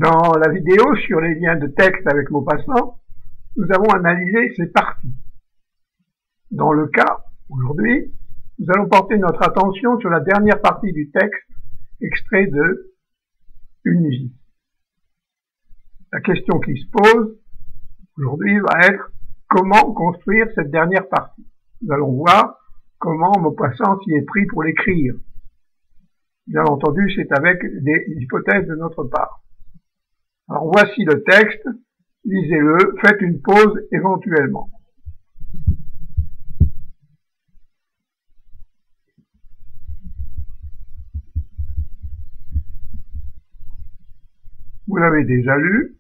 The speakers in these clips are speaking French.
Dans la vidéo sur les liens de texte avec Maupassant, nous avons analysé ces parties. Dans le cas, aujourd'hui, nous allons porter notre attention sur la dernière partie du texte, extrait de Une vie. La question qui se pose aujourd'hui va être comment construire cette dernière partie. Nous allons voir comment Maupassant s'y est pris pour l'écrire. Bien entendu, c'est avec des hypothèses de notre part. Alors voici le texte, lisez-le, faites une pause éventuellement. Vous l'avez déjà lu.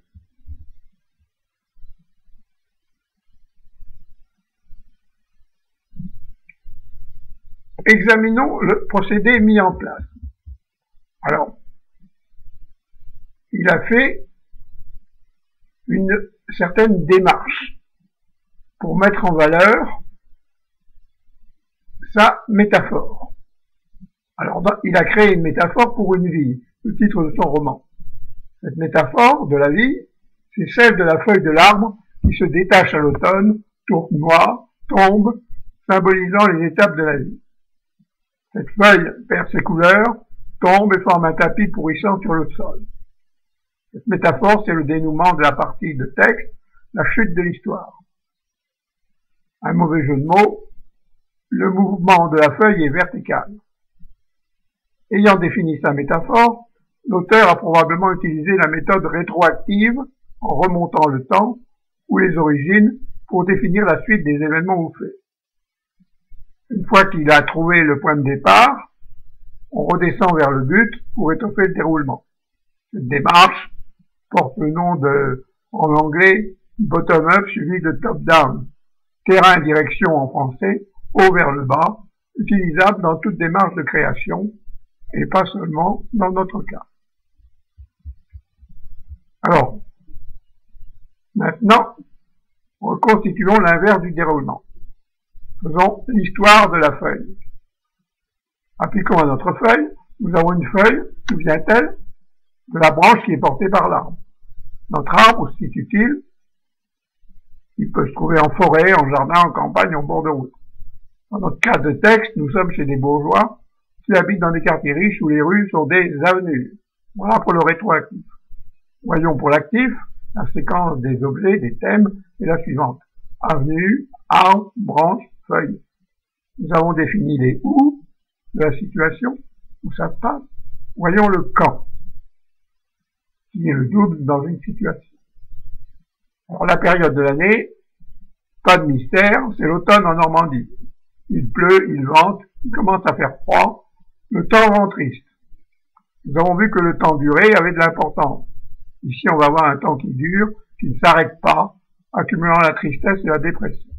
Examinons le procédé mis en place. Alors, il a fait une certaine démarche pour mettre en valeur sa métaphore. Alors, il a créé une métaphore pour une vie, le titre de son roman. Cette métaphore de la vie, c'est celle de la feuille de l'arbre qui se détache à l'automne, tournoie, tombe, symbolisant les étapes de la vie. Cette feuille perd ses couleurs, tombe et forme un tapis pourrissant sur le sol. Cette métaphore, c'est le dénouement de la partie de texte, la chute de l'histoire. Un mauvais jeu de mots, le mouvement de la feuille est vertical. Ayant défini sa métaphore, l'auteur a probablement utilisé la méthode rétroactive en remontant le temps ou les origines pour définir la suite des événements ou faits. Une fois qu'il a trouvé le point de départ, on redescend vers le but pour étoffer le déroulement. Cette démarche porte le nom de, en anglais, bottom-up suivi de top-down, terrain-direction en français, haut vers le bas, utilisable dans toute démarche de création, et pas seulement dans notre cas. Alors, maintenant, reconstituons l'inverse du déroulement. Faisons l'histoire de la feuille. Appliquons à notre feuille, nous avons une feuille, d'où vient-elle? De la branche qui est portée par l'arbre. Notre arbre, où se situe-t-il? Il peut se trouver en forêt, en jardin, en campagne, en bord de route. Dans notre cas de texte, nous sommes chez des bourgeois qui habitent dans des quartiers riches où les rues sont des avenues. Voilà pour le rétroactif. Voyons pour l'actif la séquence des objets, des thèmes, et la suivante. Avenue, arbre, branche, feuille. Nous avons défini les où de la situation, où ça se passe. Voyons le quand, qui est le double dans une situation. Alors la période de l'année, pas de mystère, c'est l'automne en Normandie. Il pleut, il vente, il commence à faire froid, le temps rend triste. Nous avons vu que le temps duré avait de l'importance. Ici, on va avoir un temps qui dure, qui ne s'arrête pas, accumulant la tristesse et la dépression.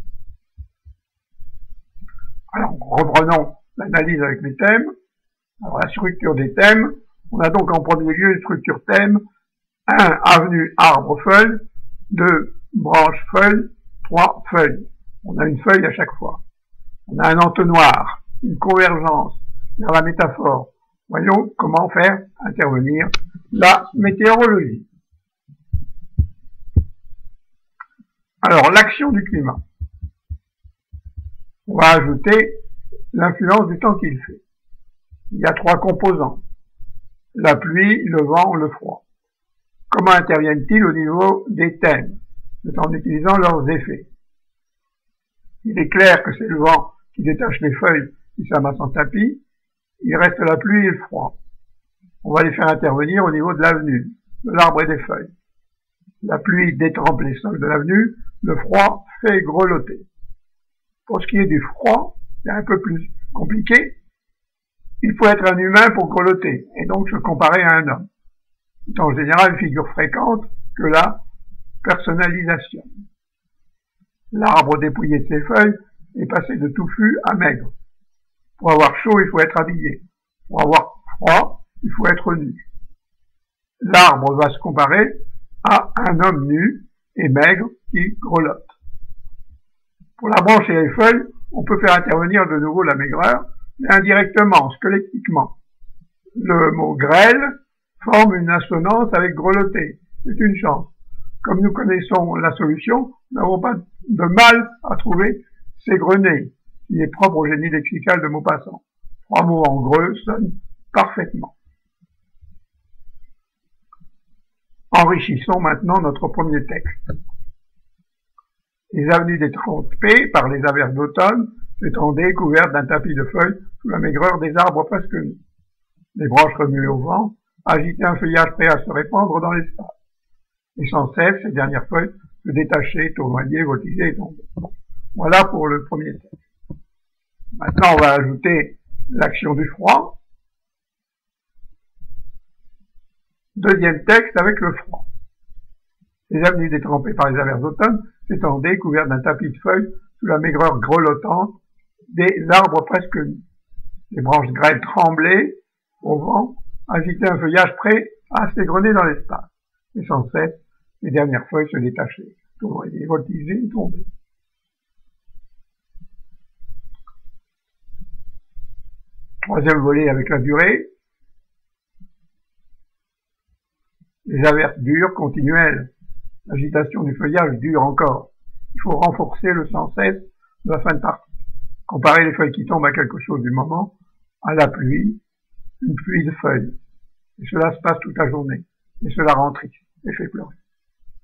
Alors, reprenons l'analyse avec les thèmes. Alors, la structure des thèmes. On a donc en premier lieu une structure thème. 1, avenue, arbre, feuille. 2, branche, feuille. 3, feuille. On a une feuille à chaque fois. On a un entonnoir, une convergence vers la métaphore. Voyons comment faire intervenir la météorologie. Alors, l'action du climat. On va ajouter l'influence du temps qu'il fait. Il y a 3 composants. La pluie, le vent, le froid. Comment interviennent-ils au niveau des thèmes? C'est en utilisant leurs effets. Il est clair que c'est le vent qui détache les feuilles qui s'amassent en tapis. Il reste la pluie et le froid. On va les faire intervenir au niveau de l'avenue, de l'arbre et des feuilles. La pluie détrempe les sols de l'avenue, le froid fait grelotter. Pour ce qui est du froid, c'est un peu plus compliqué. Il faut être un humain pour grelotter, et donc se comparer à un homme. C'est en général une figure fréquente que la personnalisation. L'arbre dépouillé de ses feuilles est passé de touffu à maigre. Pour avoir chaud, il faut être habillé. Pour avoir froid, il faut être nu. L'arbre va se comparer à un homme nu et maigre qui grelotte. Pour la branche et les feuilles, on peut faire intervenir de nouveau la maigreur, mais indirectement, squelettiquement. Le mot grêle forme une assonance avec grelotté. C'est une chance. Comme nous connaissons la solution, nous n'avons pas de mal à trouver s'égrener, qui est propre au génie lexical de Maupassant. 3 mots en greux sonnent parfaitement. Enrichissons maintenant notre premier texte. Les avenues détrempées par les averses d'automne s'étendaient couvertes d'un tapis de feuilles sous la maigreur des arbres presque nus. Les branches remuées au vent agitaient un feuillage prêt à se répandre dans l'espace. Et sans cesse, ces dernières feuilles se détachaient, tournoyaient, voltigeaient et tombaient. Voilà pour le premier texte. Maintenant, on va ajouter l'action du froid. Deuxième texte avec le froid. Les avenues détrempées par les averses d'automne s'étendaient, couvertes d'un tapis de feuilles, sous la maigreur grelottante des arbres presque nus. Les branches grêles tremblaient au vent, agitaient un feuillage prêt à s'égrener dans l'espace. Et sans cesse, les dernières feuilles se détachaient, tournoyaient, voltigeaient et tombaient. Troisième volet avec la durée. Les averses durent, continuelles. L'agitation du feuillage dure encore. Il faut renforcer le sans cesse de la fin de partie. Comparer les feuilles qui tombent à quelque chose du moment, à la pluie, une pluie de feuilles. Et cela se passe toute la journée. Et cela rend triste et fait pleurer.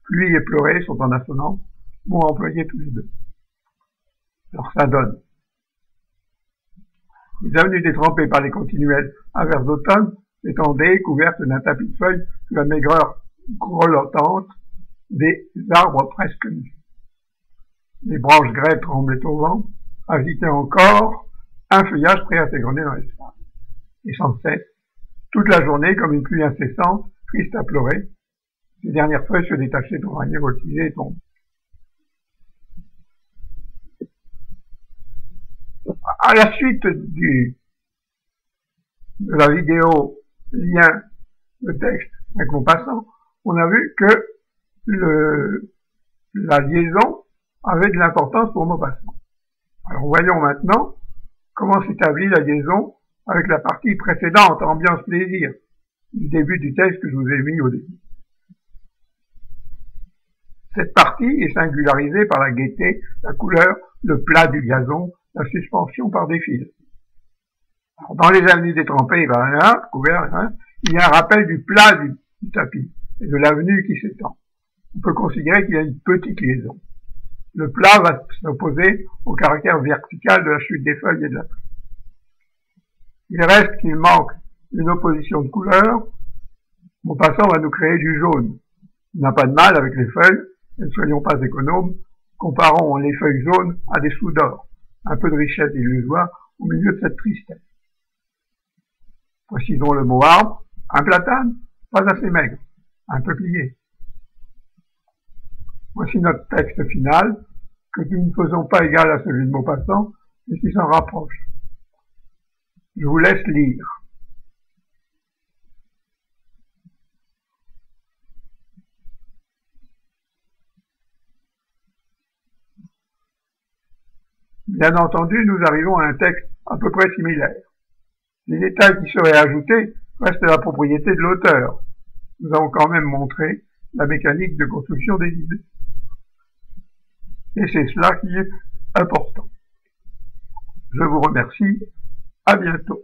Pluie et pleurer sont en assonance, mots employés tous les deux. Alors ça donne. Les avenues détrempées par les continuelles averses d'automne s'étendaient, couvertes d'un tapis de feuilles sous la maigreur grelottante des arbres presque nus. Les branches grêles tremblaient au vent, agitaient encore un feuillage prêt à s'égrener dans l'espace. Et sans cesse, toute la journée, comme une pluie incessante, triste à pleurer, ces dernières feuilles se détachaient, tournoyaient, voltigeaient et tombaient. À la suite de la vidéo lien de texte avec Maupassant, on a vu que la liaison avait de l'importance pour Maupassant. Alors voyons maintenant comment s'établit la liaison avec la partie précédente, ambiance plaisir, du début du texte que je vous ai mis au début. Cette partie est singularisée par la gaieté, la couleur, le plat du gazon, la suspension par des fils. Alors, dans les avenues détrempées, couvertes, il y a un rappel du plat du tapis et de l'avenue qui s'étend. On peut considérer qu'il y a une petite liaison. Le plat va s'opposer au caractère vertical de la chute des feuilles et de la pluie. Il reste qu'il manque une opposition de couleurs. Maupassant va nous créer du jaune. Il n'a pas de mal avec les feuilles, et ne soyons pas économes, comparons les feuilles jaunes à des sous d'or. Un peu de richesse illusoire au milieu de cette tristesse. Précisons le mot arbre, un platane, pas assez maigre, un peuplier. Voici notre texte final, que nous ne faisons pas égal à celui de Maupassant, mais qui s'en rapproche. Je vous laisse lire. Bien entendu, nous arrivons à un texte à peu près similaire. Les détails qui seraient ajoutés restent la propriété de l'auteur. Nous avons quand même montré la mécanique de construction des idées. Et c'est cela qui est important. Je vous remercie. À bientôt.